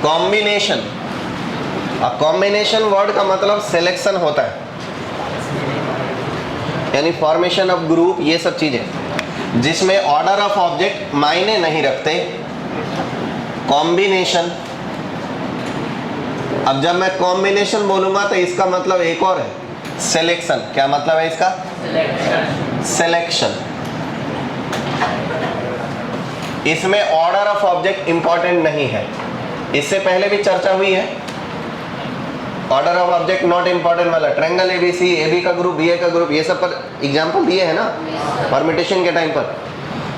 Combination. अब combination word का मतलब सिलेक्शन होता है, यानी फॉर्मेशन ऑफ ग्रुप, ये सब चीजें जिसमें ऑर्डर ऑफ ऑब्जेक्ट मायने नहीं रखते, कॉम्बिनेशन। अब जब मैं कॉम्बिनेशन बोलूंगा तो इसका मतलब एक और है, सिलेक्शन। क्या मतलब है इसका? सिलेक्शन। इसमें ऑर्डर ऑफ ऑब्जेक्ट इंपॉर्टेंट नहीं है, इससे पहले भी चर्चा हुई है। Order of object not important वाला, ट्रायंगल एबीसी, एबी का ग्रुप, बीए का ग्रुप, ये सब पर एग्जांपल दिए हैं ना परम्यूटेशन के टाइम पर।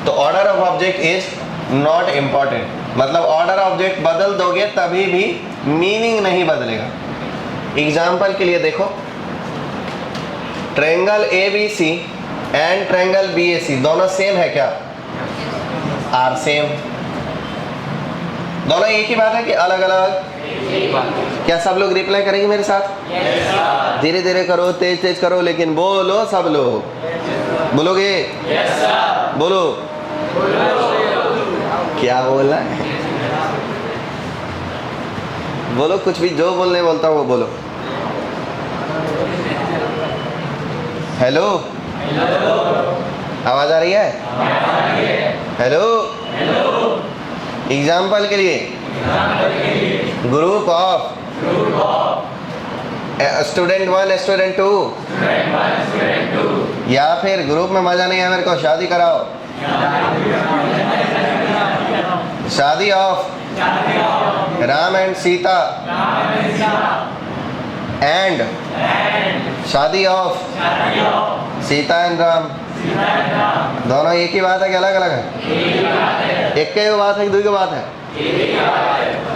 तो order of object is not important, मतलब ऑर्डर ऑब्जेक्ट बदल दोगे तभी भी मीनिंग नहीं बदलेगा। एग्जांपल के लिए देखो, triangle ABC and triangle BAC दोनों सेम है क्या? Are same. दोनों एक ही बात है कि अलग अलग? क्या सब लोग रिप्लाई करेंगे मेरे साथ? धीरे धीरे करो, तेज तेज करो, लेकिन बोलो सब लोग। बोलोगे? बोलो। क्या बोलना है? बोलो कुछ भी, जो बोलने बोलता हूँ वो बोलो। हेलो, आवाज आ रही है? हेलो। एग्जाम्पल के लिए, ग्रुप ऑफ स्टूडेंट 1 स्टूडेंट 2, या फिर ग्रुप में मजा नहीं है मेरे को, शादी कराओ। शादी of Ram and Sita and शादी ऑफ सीता एंड राम। दोनों एक ही बात है कि अलग अलग है? एक ही बात है कि दो की बात है?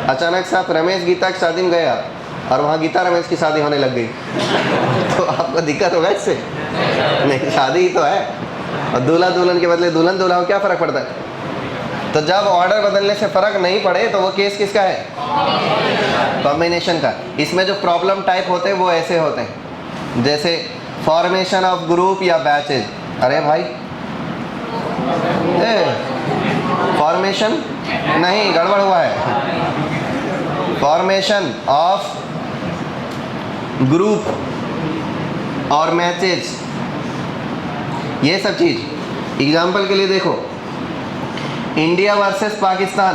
अचानक से आप रमेश गीता की शादी में गया और वहाँ गीता रमेश की शादी होने लग गई तो आपको दिक्कत होगा इससे? नहीं, शादी ही तो है। और दूल्हा दुल्हन के बदले दुल्हन दूल्हा हो, क्या फ़र्क पड़ता है? तो जब ऑर्डर बदलने से फ़र्क नहीं पड़े तो वो केस किसका है? कॉम्बिनेशन का। इसमें जो प्रॉब्लम टाइप होते हैं वो ऐसे होते हैं, जैसे फॉर्मेशन ऑफ ग्रुप या बैचेज। अरे भाई, फॉर्मेशन नहीं, गड़बड़ हुआ है। फॉर्मेशन ऑफ ग्रुप और मैचेज, ये सब चीज। एग्जाम्पल के लिए देखो, India versus Pakistan,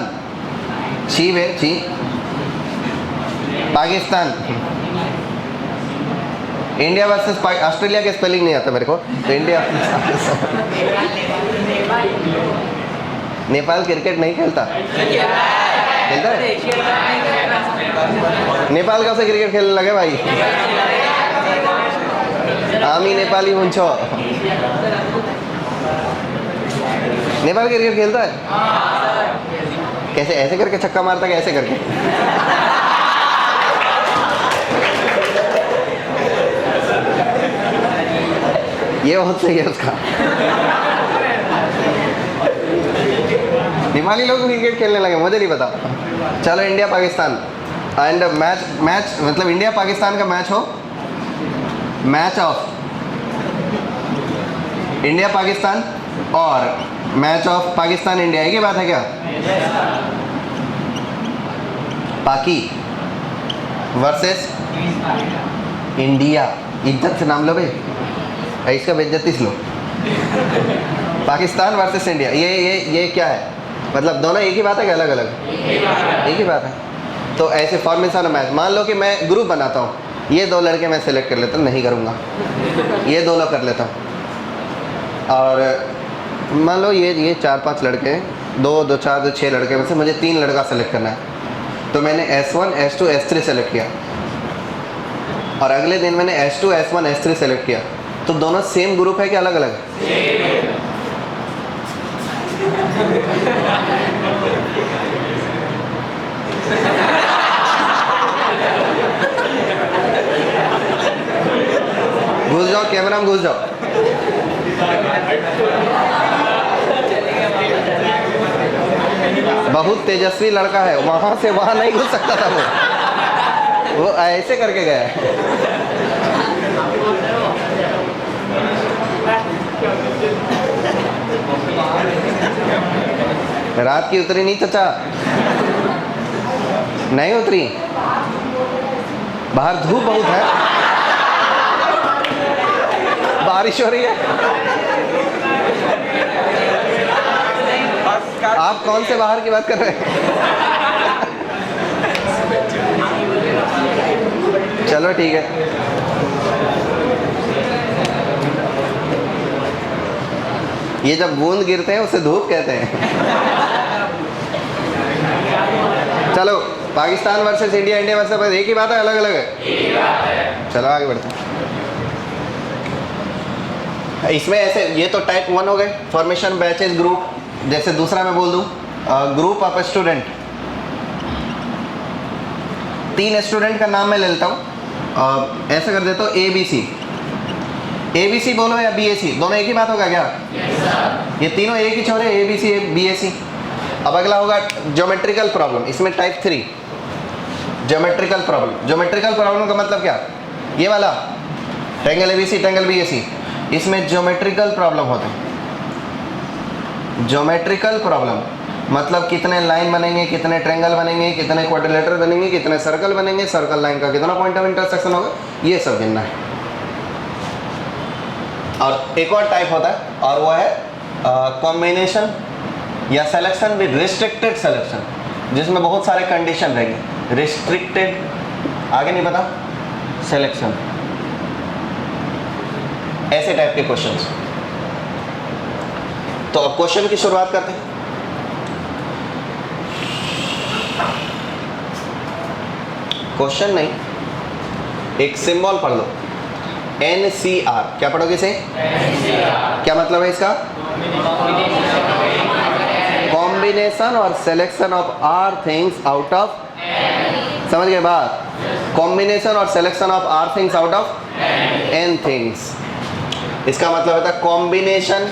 Pakistan, India versus Australia के स्पेलिंग नहीं आता मेरे को, तो इंडिया। नेपाल क्रिकेट नहीं खेलता? खेलता है? नेपाल कब से क्रिकेट खेलने लगे भाई? आमी नेपाली मुंछो। नेपाल क्रिकेट खेलता है? कैसे? ऐसे करके छक्का मारता है, ऐसे करके? ये बहुत सही है उसका। नेपाली लोग क्रिकेट खेलने लगे, मुझे नहीं पता। चलो, इंडिया पाकिस्तान एंड मैच मतलब इंडिया पाकिस्तान का मैच हो, मैच ऑफ इंडिया पाकिस्तान और मैच ऑफ पाकिस्तान इंडिया, एक ही बात है क्या? पाकी वर्सेस इंडिया। इज्जत से नाम लो भाई, इसका बेइज्जती से लो। पाकिस्तान वर्सेस इंडिया, ये क्या है? मतलब दोनों एक ही बात है कि अलग अलग? एक ही बात है। तो ऐसे फॉर्मेशन ऑफ मैच, मान लो कि मैं ग्रुप बनाता हूँ, ये दो लड़के मैं सेलेक्ट कर लेता हूँ, नहीं करूँगा, ये दो लोग कर लेता हूँ, और मान लो ये 4-5 लड़के हैं, 2-4-6 लड़के में से मुझे 3 लड़का सेलेक्ट करना है, तो मैंने S1 S2 S3 सेलेक्ट किया, और अगले दिन मैंने S2 S1 S3 सेलेक्ट किया, तो दोनों सेम ग्रुप है कि अलग अलग? घुस जाओ, कैमरा में घुस जाओ। बहुत तेजस्वी लड़का है, वहां से वहां नहीं घुस सकता था वो ऐसे करके गया है। रात की उतरी नहीं चचा। नहीं उतरी, बाहर धूप बहुत है, बारिश हो रही है। आप कौन से बाहर की बात कर रहे हैं? चलो ठीक है। ये जब बूंद गिरते हैं उसे धूप कहते हैं। चलो, Pakistan versus India, India versus, एक ही बात है, अलग अलग है? चलो आगे बढ़ते हैं। इसमें ऐसे, ये तो टाइप 1 हो गए, फॉर्मेशन बैचेस ग्रुप। जैसे दूसरा मैं बोल दूं, ग्रुप ऑफ स्टूडेंट, 3 स्टूडेंट का नाम मैं ले लेता हूँ, ऐसा कर देता हूँ ABC। ABC बोलो या BAC, दोनों एक ही बात होगा क्या? ये तीनों एक ही छोरे, ABC BAC। अब अगला होगा ज्योमेट्रिकल प्रॉब्लम, इसमें type 3 geometrical problem. Geometrical problem का मतलब क्या? ये वाला ट्रायंगल ABC ट्रायंगल BAC, इसमें ज्योमेट्रिकल प्रॉब्लम होता है। ज्योमेट्रिकल प्रॉब्लम मतलब कितने लाइन बनेंगे, कितने ट्रायंगल बनेंगे, कितने क्वाड्रिलेटरल बनेंगे, कितने सर्कल बनेंगे, सर्कल लाइन का कितना पॉइंट ऑफ इंटरसेक्शन होगा, ये सब गिनना है। और एक और टाइप होता है, और वो है कॉम्बिनेशन या सिलेक्शन विद रिस्ट्रिक्टेड सिलेक्शन, जिसमें बहुत सारे कंडीशन रहेंगे। रिस्ट्रिक्टेड, आगे नहीं पता, सिलेक्शन, ऐसे टाइप के क्वेश्चंस। तो अब क्वेश्चन की शुरुआत करते हैं। क्वेश्चन नहीं, एक सिंबल पढ़ लो, NCR। क्या पढ़ोगे इसे? क्या मतलब है इसका? कॉम्बिनेशन और selection of r things out of, समझ गए बात? कॉम्बिनेशन और selection of r things out of N things. इसका मतलब होता है कॉम्बिनेशन,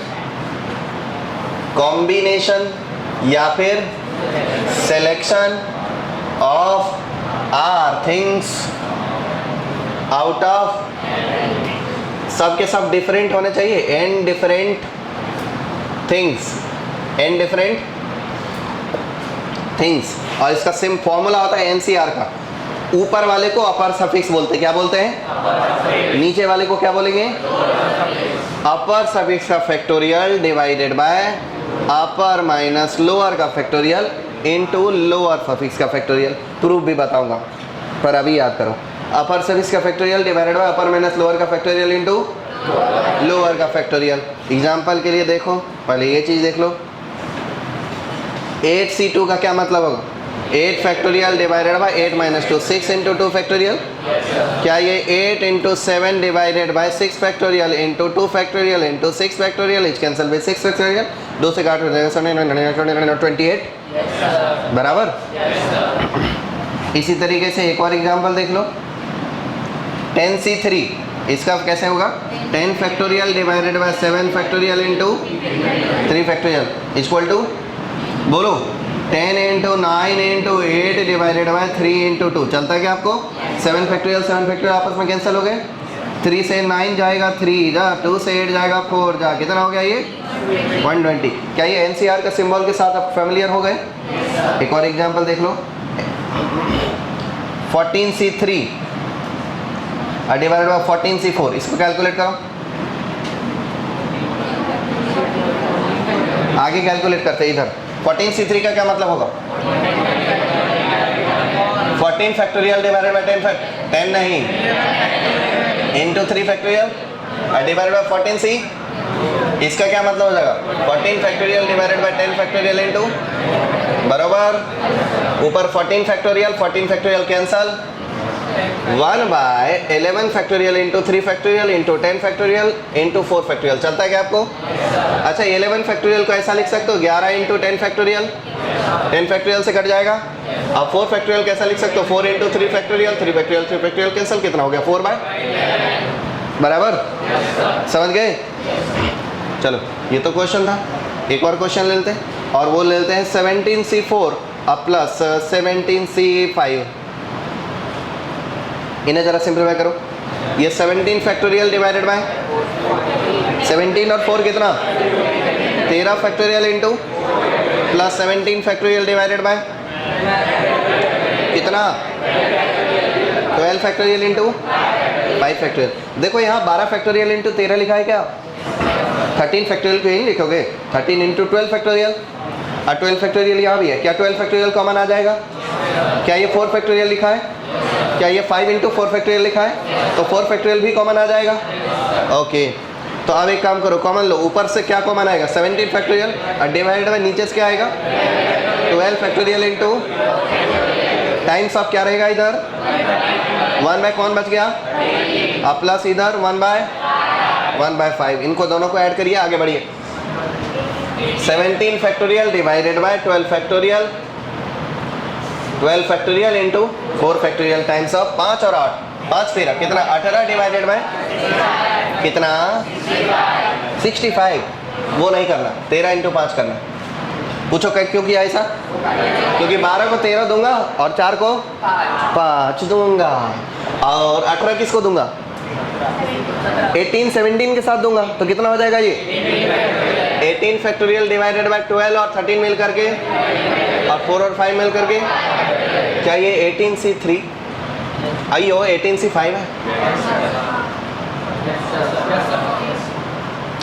कॉम्बिनेशन या फिर selection of r things out of, सब के सब डिफरेंट होने चाहिए, n different things, n different things. और इसका सिम फॉर्मूला होता है NCR का। ऊपर वाले को अपर सफिक्स बोलते हैं, क्या बोलते हैं? नीचे वाले को क्या बोलेंगे? अपर सफिक्स का फैक्टोरियल डिवाइडेड बाय अपर माइनस लोअर का फैक्टोरियल इनटू लोअर सफिक्स का फैक्टोरियल। प्रूफ भी बताऊंगा, पर अभी याद करो। अपर सफिक्स का फैक्टोरियल डिवाइडेड बाय अपर माइनस लोअर का फैक्टोरियल इनटू लोअर का फैक्टोरियल। एग्जांपल के लिए देखो, पहले ये चीज देख लो, 8C2 का क्या मतलब होगा? 8 factorial divided bye 8 minus 2, 6 into 2 factorial. क्या ये 8 into 7 divided by 6 factorial into 2 factorial into 6 factorial, is cancel bye 6 factorial, 2 से काट 28 बराबर। इसी तरीके से एक और एग्जांपल देख लो, 10C3, इसका कैसे होगा? 10 factorial divided by 7 factorial into 3 factorial equal to, बोलो, 10 into 9 into 8 divided by 3 into 2। चलता है क्या आपको? 7 फैक्टोरियल आपस में कैंसिल हो गए। 3 से 9 जाएगा 3 जा, 2 से 8 जाएगा 4 जा, कितना हो गया ये? 120। क्या ये NCR का सिंबल के साथ आप फेमिलियर हो गए? एक और एग्जांपल देख लो, 14C3 डिवाइडेड बाय 14C4, इसको कैलकुलेट करो। आगे कैलकुलेट करते हैं इधर। 14C3 का क्या मतलब होगा? 14 फैक्टोरियल डिवाइडेड बाय 10 नहीं, into 3 factorial divided bye 14C, इसका क्या मतलब हो जाएगा? 14 factorial divided by 10 factorial into, बराबर, ऊपर 14 factorial cancel, 1 by 11 factorial into 3 factorial into 10 factorial into 4 factorial. चलता है क्या आपको? अच्छा, 11 फैक्टोरियल को ऐसा लिख सकते हो, 11 इंटू 10 फैक्टोरियल, 10 फैक्टोरियल से कट जाएगा। अब 4 फैक्टोरियल कैसा लिख सकते हो? 4 इंटू 3 फैक्टोरियल, 3 फैक्टोरियल कैंसल, कितना हो गया? 4 बाय, बराबर। समझ गए? चलो, ये तो क्वेश्चन था। एक और क्वेश्चन ले लेते हैं, और वो ले लेते हैं 17C4 प्लस 17C5। इन्हें जरा सिंप्लीफाई करो। ये 17 फैक्टोरियल डिवाइडेड बाय 17 और 4 कितना? 13 factorial into plus 17 factorial divided bye कितना 12 फैक्टोरियल इंटू 5 फैक्टोरियल। देखो यहाँ 12 फैक्टोरियल इंटू 13 लिखा है क्या? 13 फैक्टोरियल को यही लिखोगे, 13 इंटू 12 फैक्टोरियल। और 12 फैक्टोरियल यहाँ भी है, क्या 12 फैक्टोरियल कॉमन आ जाएगा? क्या ये 4 फैक्टोरियल लिखा है? क्या ये 5 इंटू 4 फैक्टोरियल लिखा है? तो 4 फैक्टोरियल भी कॉमन आ जाएगा। ओके, तो अब एक काम करो, कॉमन लो, ऊपर से क्या कॉमन आएगा? 17 फैक्टोरियल, और डिवाइडेड बाय नीचे से क्या आएगा? 12 फैक्टोरियल इंटू टाइम्स ऑफ क्या रहेगा इधर? 1 बाय कौन बच गया? अब प्लस इधर 1 बाय 5। इनको दोनों को ऐड करिए, आगे बढ़िए। 17 factorial divided bye 12 factorial, 12 factorial into 4 factorial times of 5 और 8, 5 13 कितना? 18 डिवाइडेड बाय कितना? 65। वो नहीं करना, 13 इंटू 5 करना। पूछो क्यों किया ऐसा? क्योंकि 12 को 13 दूंगा और 4 को 5 दूंगा, और 18 किसको दूंगा? 18 17 के साथ दूंगा, तो कितना हो जाएगा ये? 18 फैक्टोरियल डिवाइडेड बाय 12 और 13 मिल करके, और 4 और 5 मिल करके, क्या ये 18C3? आइयो 18C5 है।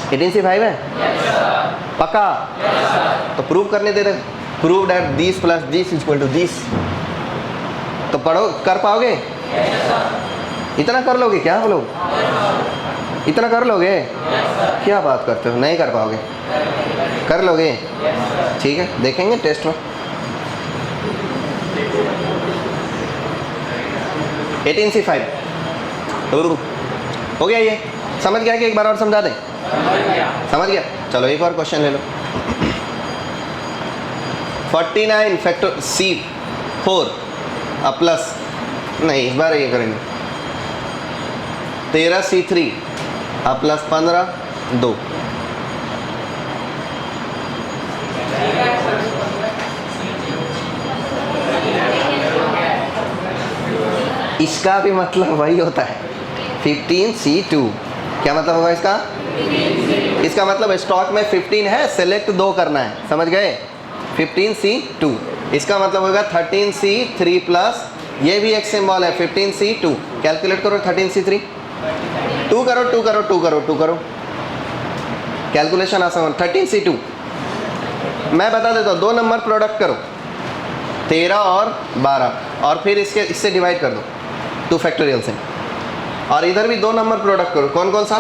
18C5 है पक्का? तो प्रूव करने दे रहे, prove that this plus this is equal to this. तो पढ़ो, कर पाओगे? इतना कर लोगे क्या आप लोग? इतना कर लोगे? क्या बात करते हो, नहीं कर पाओगे? कर लोगे? ठीक है, देखेंगे टेस्ट में। 18C5 हो गया। ये समझ गया कि एक बार और समझा दें? समझ गया। चलो एक और क्वेश्चन ले लो। 49 फैक्टर C4 अब प्लस नहीं, इस बार ये करेंगे 13C3 अब प्लस 15 2। इसका भी मतलब वही होता है 15C2। क्या मतलब होगा इसका? इसका मतलब स्टॉक में 15 है, सेलेक्ट 2 करना है, समझ गए? 15C2 इसका मतलब होगा 13C3 प्लस ये भी एक सिंबल है 15C2। कैलकुलेट करो 13C3, 2 करो 2 करो 2 करो 2 करो, कैलकुलेशन आसान। 13C2 मैं बता देता हूँ, 2 नंबर प्रोडक्ट करो 13 और 12, और फिर इससे डिवाइड कर दो 2 फैक्टोरियल से, और इधर भी 2 नंबर प्रोडक्ट करो, कौन कौन सा?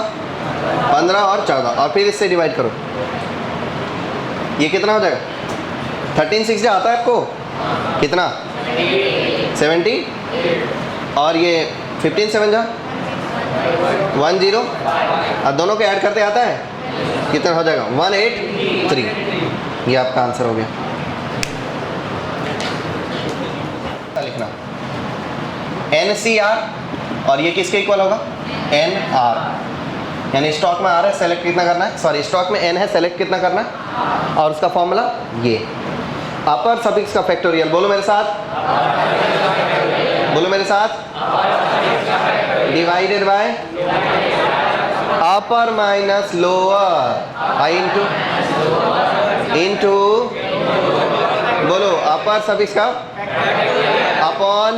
15 और 14, और फिर इससे डिवाइड करो। ये कितना हो जाएगा? 13 6 आता है आपको? कितना? 70, और ये 15 7 10, और दोनों को ऐड करते आता है, कितना हो जाएगा? 183। ये आपका आंसर हो गया। लिखना NCR, और ये किसके इक्वल होगा? NR, यानी स्टॉक में R है, सेलेक्ट कितना करना है? सॉरी, स्टॉक में N है, सेलेक्ट कितना करना है? और उसका फॉर्मूला ये अपर सफिक्स का फैक्टोरियल। बोलो मेरे साथ, बोलो मेरे साथ, divided by upper minus lower into बोलो अपर सफिक्स का अपॉन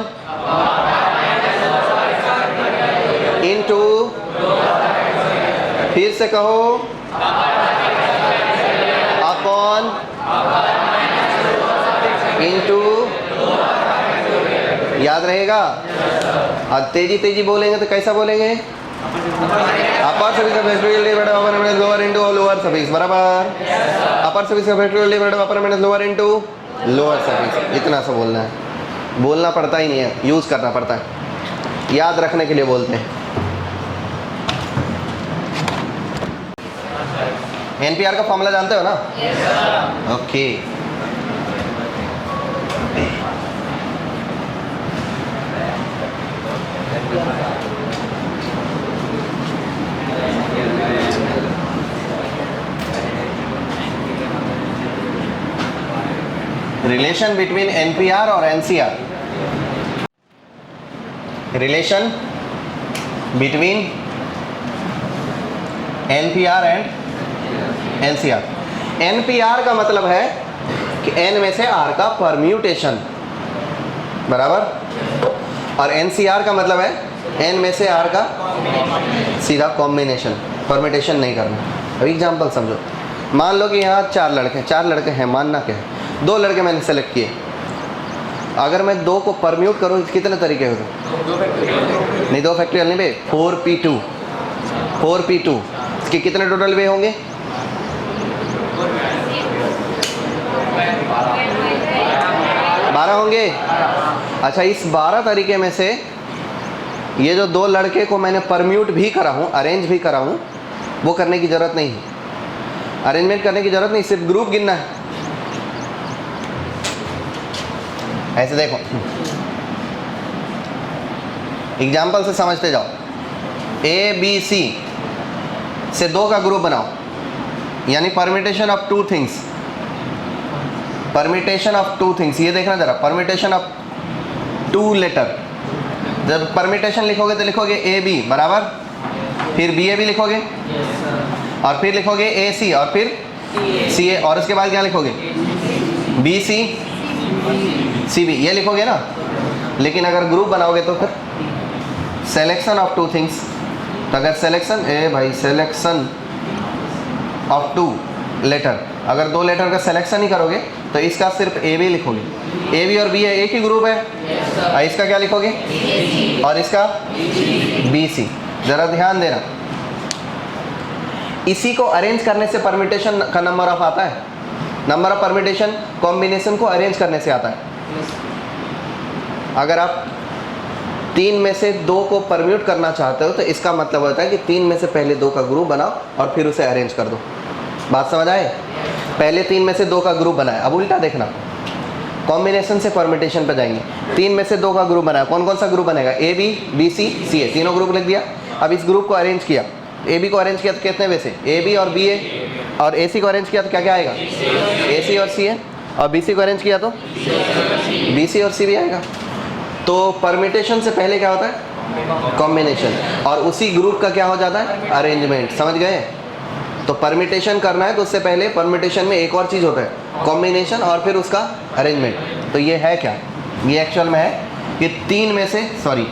इंटू, फिर से कहो, अपॉन इंटू, याद रहेगा? और तेजी तेजी बोलेंगे तो कैसा बोलेंगे? अपर सफिक्स का फैक्टोरियल डिवाइडेड बाय अपर minus lower into lower suffix बराबर अपर सफिक्स का फैक्टोरियल डिवाइडेड बाय अपर minus lower into lower suffix. इतना सा बोलना है, बोलना पड़ता ही नहीं है, यूज़ करना पड़ता है, याद रखने के लिए बोलते हैं। NPR का फॉर्मूला जानते हो ना? ओके, रिलेशन बिटवीन NPR और NCR। Relation between NPR and NCR। NPR का मतलब है कि N में से R का परम्यूटेशन, बराबर। और NCR का मतलब है N में से R का सीधा कॉम्बिनेशन, परमिटेशन नहीं करना। अब एग्जाम्पल समझो, मान लो कि यहाँ 4 लड़के हैं, मानना क्या है, 2 लड़के मैंने सेलेक्ट किए। अगर मैं 2 को परम्यूट करूँ कितने तरीके होते? नहीं 2 फैक्टोरियल नहीं बे, 4p2 इसके कितने टोटल वे होंगे? 12 होंगे। अच्छा, इस 12 तरीके में से ये जो 2 लड़के को मैंने परम्यूट भी करा हूँ, अरेंज भी करा हूँ, वो करने की ज़रूरत नहीं है, अरेंजमेंट करने की ज़रूरत नहीं, सिर्फ ग्रुप गिनना है। ऐसे देखो, एग्जाम्पल से समझते जाओ। ABC से 2 का ग्रुप बनाओ, यानी permutation of 2 things, permutation of 2 things. ये देखना जरा, परमिटेशन ऑफ 2 लेटर। जब परमिटेशन लिखोगे तो लिखोगे AB बराबर, फिर BA भी लिखोगे, और फिर लिखोगे AC, और फिर CA, और उसके बाद क्या लिखोगे? BC CB, ये लिखोगे ना। लेकिन अगर ग्रुप बनाओगे तो फिर सेलेक्शन ऑफ 2 थिंग्स। तो अगर सेलेक्शन सेलेक्शन ऑफ 2 लेटर, अगर 2 लेटर का सिलेक्शन ही करोगे तो इसका सिर्फ AB लिखोगे। AB और BA एक ही ग्रुप है, इसका क्या लिखोगे? और इसका BC। ज़रा ध्यान देना, इसी को अरेंज करने से परमिटेशन का नंबर ऑफ आता है। नंबर ऑफ परमिटेशन कॉम्बिनेशन को अरेंज करने से आता है। अगर आप 3 में से 2 को परम्यूट करना चाहते हो तो इसका मतलब होता है कि 3 में से पहले 2 का ग्रुप बनाओ और फिर उसे अरेंज कर दो। बात समझ आए? पहले 3 में से 2 का ग्रुप बनाया, अब उल्टा देखना, कॉम्बिनेशन से परमिटेशन पे जाएंगे। 3 में से 2 का ग्रुप बनाया, कौन कौन सा ग्रुप बनेगा? AB BC CA, तीनों ग्रुप लिख दिया। अब इस ग्रुप को अरेंज किया, AB को अरेंज किया तो कितने में से? AB और BA, और AC को अरेंज किया तो क्या क्या आएगा? AC और CA, और BC को अरेंज किया तो BC और CB आएगा। तो परमिटेशन से पहले क्या होता है? कॉम्बिनेशन, और उसी ग्रुप का क्या हो जाता है? अरेंजमेंट। समझ गए? तो परमिटेशन करना है तो उससे पहले परमिटेशन में एक और चीज़ होता है, कॉम्बिनेशन, और फिर उसका अरेंजमेंट। तो ये है क्या? ये एक्चुअल में है कि 3 में से, सॉरी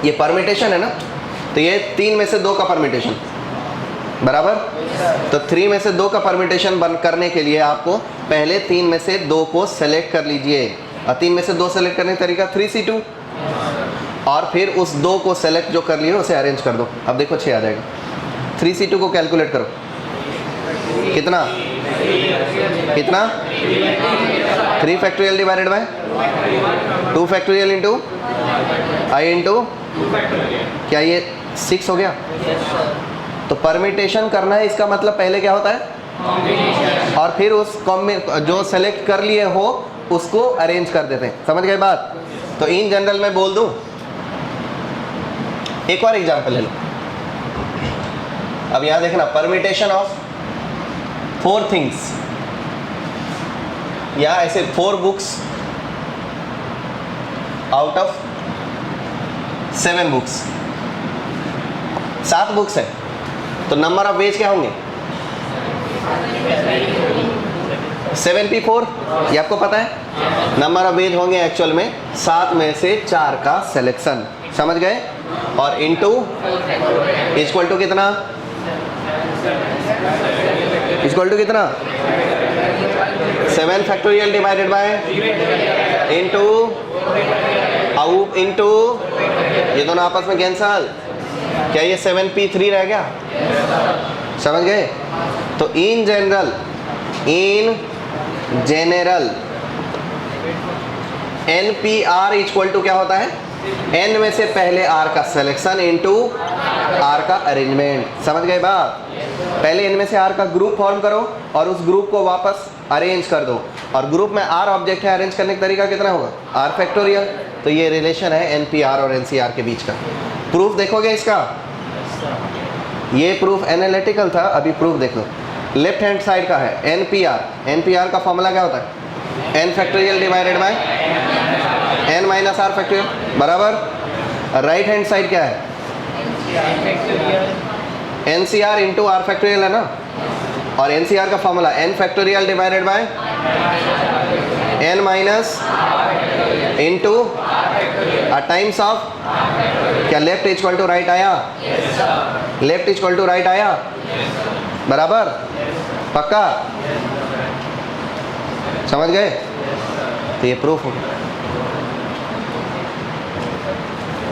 ये परमिटेशन है ना, तो ये 3 में से 2 का परमिटेशन बराबर। तो 3 में से 2 का परमिटेशन बन करने के लिए आपको पहले 3 में से 2 को सेलेक्ट कर लीजिए, और 3 में से 2 सेलेक्ट करने का तरीका 3C2, और फिर उस 2 को सेलेक्ट जो कर लिए उसे अरेंज कर दो। अब देखो 6 आ जाएगा। 3C2 को कैलकुलेट करो, कितना कितना? 3 factorial divided bye 2 factorial into I into क्या, ये 6 हो गया। तो परमिटेशन करना है, इसका मतलब पहले क्या होता है? और फिर उस जो सेलेक्ट कर लिए हो उसको अरेंज कर देते हैं। समझ गए बात? तो इन जनरल मैं बोल दूं, एक और एग्जांपल ले लो। अब यहां देखना, परमिटेशन ऑफ 4 थिंग्स, या ऐसे 4 books out of 7 books, 7 books है, तो नंबर ऑफ वेज क्या होंगे? 7p4, ये आपको पता है। नंबर ऑफ वेज होंगे एक्चुअल में 7 में से 4 का सिलेक्शन। समझ गए? और इनटू इक्वल टू कितना? इक्वल टू कितना? 7 factorial divided bye into out into, ये दोनों आपस में कैंसल। क्या ये 7p3 रह गया? समझ गए? तो in general NPR equal to क्या होता है? N में से पहले R का सिलेक्शन इंटू R का अरेंजमेंट। समझ गए बात? पहले N में से R का ग्रुप फॉर्म करो और उस ग्रुप को वापस अरेंज कर दो, और ग्रुप में R ऑब्जेक्ट है, अरेंज करने का तरीका कितना होगा? R factorial. तो ये रिलेशन है NPR और NCR के बीच का। प्रूफ देखोगे इसका? ये प्रूफ एनालिटिकल था, अभी प्रूफ देखो। लेफ्ट हैंड साइड का है NPR का फॉर्मूला क्या होता है? N factorial divided bye N minus R factorial बराबर। राइट हैंड साइड क्या है? NCR इंटू R फैक्टोरियल है ना, और NCR का formula N factorial divided bye n minus into times of, क्या लेफ्ट इक्वल टू राइट आया? लेफ्ट इक्वल टू राइट आया, बराबर, पक्का, समझ गए? तो ये प्रूफ हो गया।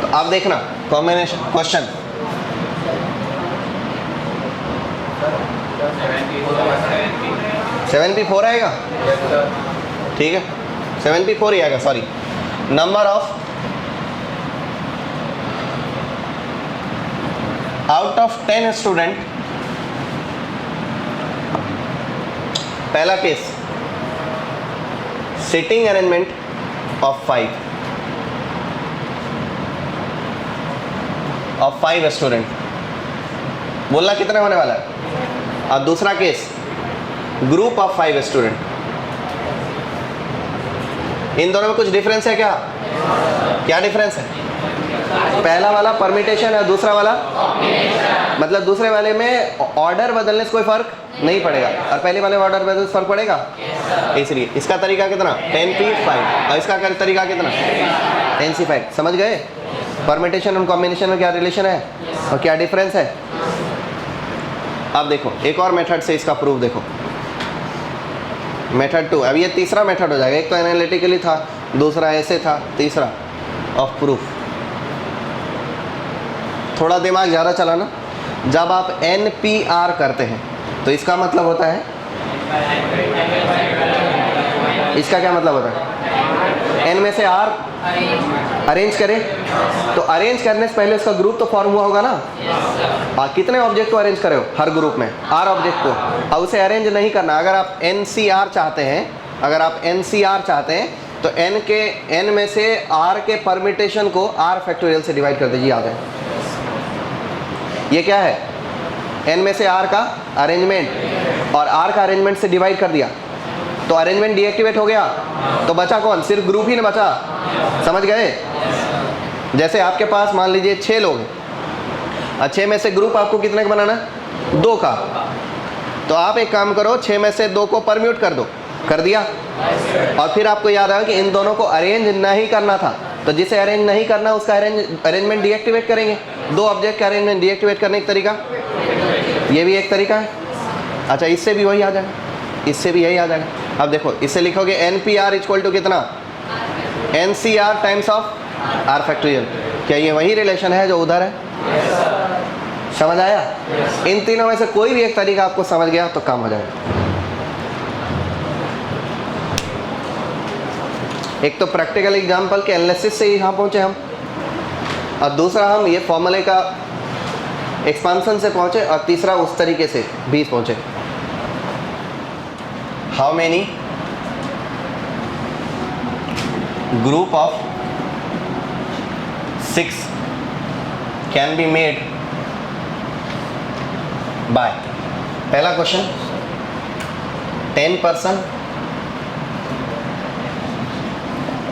तो आप देखना कॉम्बिनेशन क्वेश्चन 7p4 आएगा, ठीक है, 7p4 ही आएगा, sorry. Number of out of 10 student, पहला case sitting arrangement of 5 student, बोलना कितने होने वाला है? और दूसरा केस ग्रुप ऑफ 5 स्टूडेंट। इन दोनों में कुछ डिफरेंस है क्या? क्या डिफरेंस है? पहला वाला परमिटेशन है, दूसरा वाला मतलब दूसरे वाले में ऑर्डर बदलने से कोई फर्क नहीं पड़ेगा, और पहले वाले ऑर्डर बदलने से फर्क पड़ेगा। इसलिए इसका तरीका कितना? 10p5, और इसका तरीका कितना? 10c5। समझ गए परमिटेशन और कॉम्बिनेशन में क्या रिलेशन है और क्या डिफरेंस है? अब देखो एक और मेथड से इसका प्रूफ देखो, मेथड 2। अब ये तीसरा मेथड हो जाएगा, एक तो एनालिटिकली था, दूसरा ऐसे था, तीसरा ऑफ प्रूफ। थोड़ा दिमाग ज़्यादा चलाना। जब आप NPR करते हैं तो इसका मतलब होता है, इसका क्या मतलब होता है? N में से R अरेंज करें, तो अरेंज करने से पहले उसका ग्रुप तो फॉर्म हुआ होगा ना। और कितने ऑब्जेक्ट को अरेंज करे हो? हर ग्रुप में R ऑब्जेक्ट को, और उसे अरेंज नहीं करना। अगर आप NCR चाहते हैं, अगर आप NCR चाहते हैं तो N में से R के परमिटेशन को R फैक्टोरियल से डिवाइड कर दीजिए, याद है। ये क्या है? N में से R का अरेंजमेंट, और R का अरेंजमेंट से डिवाइड कर दिया तो अरेंजमेंट डीएक्टिवेट हो गया, तो बचा कौन? सिर्फ ग्रुप ही ना बचा। समझ गए? जैसे आपके पास मान लीजिए 6 लोग हैं, 6 में से ग्रुप आपको कितने का बनाना है? 2 का। तो आप एक काम करो, 6 में से 2 को परम्यूट कर दो, कर दिया, और फिर आपको याद आया कि इन दोनों को अरेंज नहीं करना था, तो जिसे अरेंज नहीं करना उसका अरेंजमेंट डीएक्टिवेट करेंगे। 2 ऑब्जेक्ट का अरेंजमेंट डीएक्टिवेट करने का तरीका, ये भी एक तरीका है। अच्छा, इससे भी वही आ जाएगा, इससे भी यही आ जाएगा। अब देखो, इससे लिखोगे NPR इक्वल टू कितना? NCR times of R factorial. क्या ये वही रिलेशन है जो उधर है? समझ आया? इन तीनों में से कोई भी एक तरीका आपको समझ गया तो काम हो जाएगा। एक तो प्रैक्टिकल एग्जाम्पल के एनालिसिस से यहाँ पहुँचे हम, और दूसरा हम ये फॉर्मूले का एक्सपांसन से पहुँचे, और तीसरा उस तरीके से भी पहुँचे। How many group of 6 can be made by, पहला क्वेश्चन 10 पर्सन,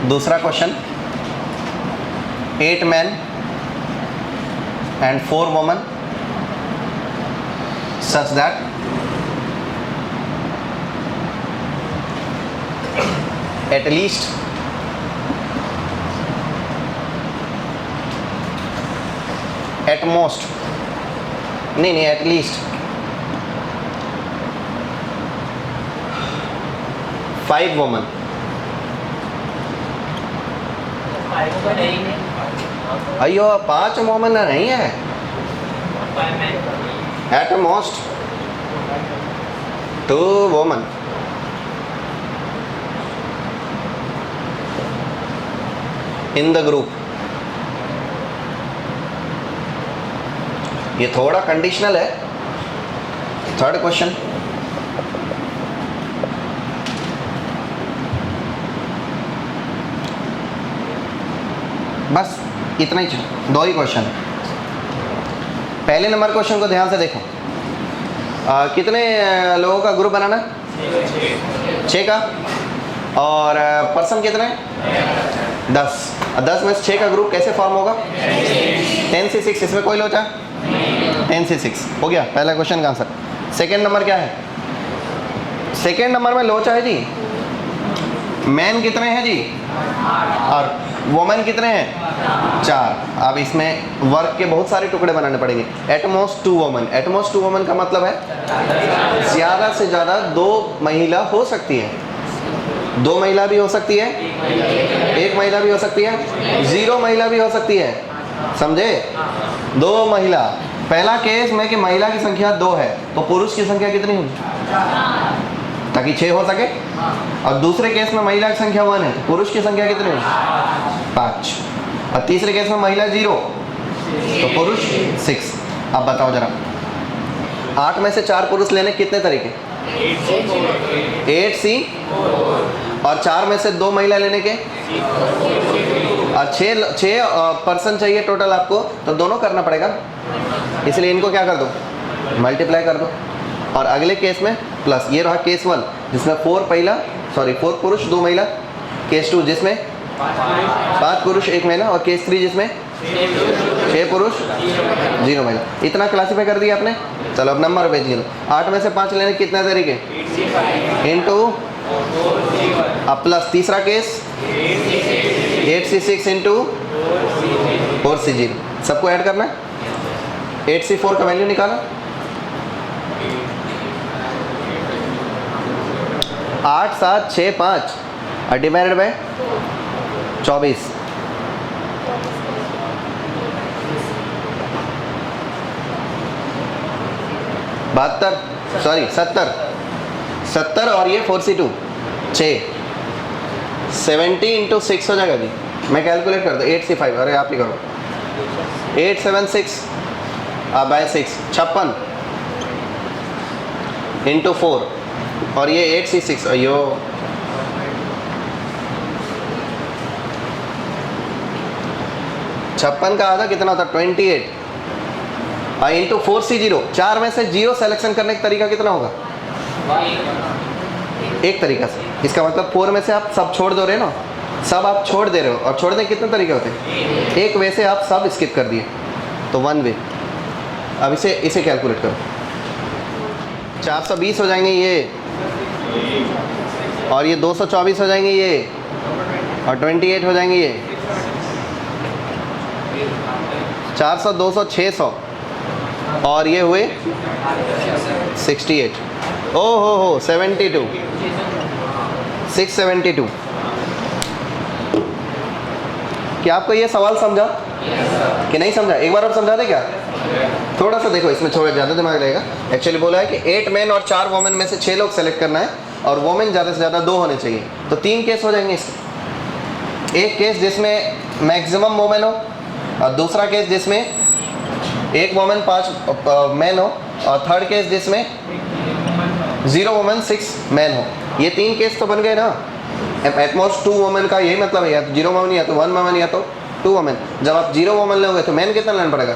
दूसरा question 8 man and 4 women such that at least at most, नहीं at least 5 women, अयो 5 वुमेन नहीं है, at most 2 women in the group। ये थोड़ा कंडीशनल है। Third question, बस इतना ही, 2 ही क्वेश्चन। पहले नंबर क्वेश्चन को ध्यान से देखो, कितने लोगों का ग्रुप बनाना? 6 का, और पर्सन कितने? 10। 10 में से 6 का ग्रुप कैसे फॉर्म होगा? 10c6। इसमें कोई लोचा? 10c6 हो गया पहला क्वेश्चन का आंसर। सेकेंड नंबर क्या है? सेकेंड नंबर में लोचा है जी मैन कितने हैं जी? और वोमेन कितने हैं? 4। अब इसमें वर्क के बहुत सारे टुकड़े बनाने पड़ेंगे। एटमोस्ट 2 वोमेन, एटमोस्ट 2 वोमेन का मतलब है ज़्यादा से ज़्यादा 2 महिला हो सकती है। 2 महिला भी हो सकती है, 1 महिला भी हो सकती है, 0 महिला भी हो सकती है, समझे? 2 महिला। पहला केस में कि महिला की संख्या 2 है तो पुरुष की संख्या कितनी होगी? ताकि 6 हो सके। और दूसरे केस में महिला की संख्या 1 है तो पुरुष की संख्या कितनी होगी? 5। और तीसरे केस में महिला 0 तो पुरुष 6। अब बताओ जरा, 8 में से 4 पुरुष लेने कितने तरीके? 8C। और 4 में से 2 महिला लेने के? और 6 पर्सन चाहिए टोटल आपको, तो दोनों करना पड़ेगा, इसलिए इनको क्या कर दो? मल्टीप्लाई कर दो। और अगले केस में प्लस, ये रहा केस 1 जिसमें 4 पुरुष 2 महिला, केस 2 जिसमें 5 पुरुष 1 महिला, और केस 3 जिसमें 6 पुरुष 0 महिला। इतना क्लासीफाई कर दिया आपने। चलो अब नंबर भेज लो। 8 में से 5 लेने कितने तरीके? इनटू अब प्लस तीसरा केस 8C6 इंटू 4C0। सबको ऐड करना है। 8C4 का वैल्यू निकाला, 8 7 6 5 डिवाइडेड बाय 24। सॉरी 70 और ये 4C2 6, 70 इंटू 6 हो जाएगा जी। मैं कैलकुलेट कर दूँ 8C5, अरे आप ही करो। 876 बाय 6 56 इंटू 4 और ये 8C6, अयो 56 का आधा कितना होता? 28 इंटू 4C0। 4 में से 0 सेलेक्शन करने का तरीका कितना होगा? एक तरीका से। इसका मतलब 4 में से आप सब छोड़ दो रहे ना, सब आप छोड़ दे रहे हो। और छोड़ने के कितने तरीके होते हैं? एक वे से आप सब स्किप कर दिए तो 1 वे। अब इसे कैलकुलेट करो। 420 हो जाएंगे ये, और ये 224 हो जाएंगे ये, और 28 हो जाएंगे ये। 400 200 600 और ये हुए 68। ओ हो 72 672। क्या आपको ये सवाल समझा कि नहीं समझा? एक बार और समझा दे क्या? थोड़ा सा देखो, इसमें थोड़ा ज़्यादा दिमाग लगेगा। एक्चुअली बोला है कि 8 मैन और 4 वोमेन में से 6 लोग सेलेक्ट करना है, और वोमेन ज़्यादा से ज़्यादा 2 होने चाहिए। तो 3 केस हो जाएंगे इसके। एक केस जिसमें मैक्सिमम वोमेन हो, और दूसरा केस जिसमें 1 वोमेन 5 मैन हो, और थर्ड केस जिसमें 0 वोमेन 6 मैन हो। ये 3 केस तो बन गए ना। एटमोस्ट 2 वोमेन का यही मतलब है, या तो 0 वोमेन या तो 1 वोमेन या तो 2 वोमेन। जब आप 0 वोमेन लोगे तो मैन कितना लेना पड़ेगा?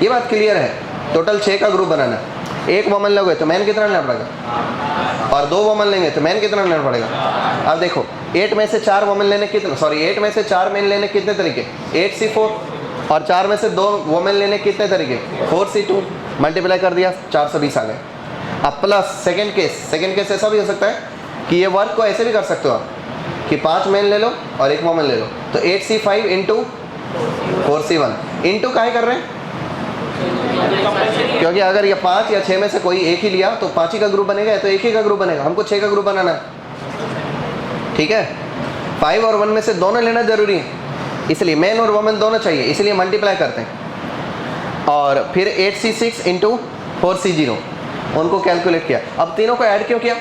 ये बात क्लियर है। टोटल 6 का ग्रुप बनाना। 1 वोमेन लोगे तो मैन कितना लेना पड़ेगा, और 2 वोमेन लेंगे तो मैन कितना लेना पड़ेगा। अब देखो 8 में से 4 वोमेन लेने कितने, 8 में से 4 मैन लेने कितने तरीके? 8C4। और 4 में से 2 वोमेन लेने कितने तरीके? 4C2। मल्टीप्लाई कर दिया, 420 आ गए। अब प्लस सेकेंड केस ऐसा भी हो सकता है कि ये वर्क को ऐसे भी कर सकते हो आप कि 5 मैन ले लो और 1 वोमेन ले लो, तो 8C5 इंटू 4C1। इंटू काहे कर रहे हैं? क्योंकि अगर ये 5 या 6 में से कोई एक ही लिया तो 5 ही का ग्रुप बनेगा, या तो एक ही का ग्रुप बनेगा। हमको 6 का ग्रुप बनाना है, ठीक है। 5 और 1 में से दोनों लेना जरूरी है, इसलिए मैन और वोमेन दोनों चाहिए, इसलिए मल्टीप्लाई करते हैं। और फिर 8C6 इंटू 4C0 उनको कैलकुलेट किया। अब तीनों को ऐड क्यों किया?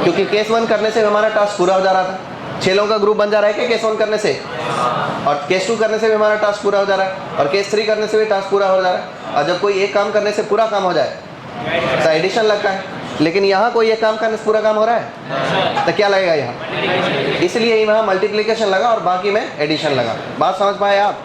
क्योंकि केस 1 करने से हमारा टास्क पूरा हो जा रहा था। 6 लोगों का ग्रुप बन जा रहा है क्या केस 1 करने से? और केस 2 करने से भी हमारा टास्क पूरा हो जा रहा है, और केस 3 करने से भी टास्क पूरा हो जा रहा है। और जब कोई एक काम करने से पूरा काम हो जाए तो एडिशन लगता है, लेकिन यहाँ कोई एक काम करने से पूरा काम हो रहा है तो क्या लगेगा यहाँ? इसलिए यहाँ मल्टीप्लिकेशन लगा और बाकी में एडिशन लगा। बात समझ पाए आप?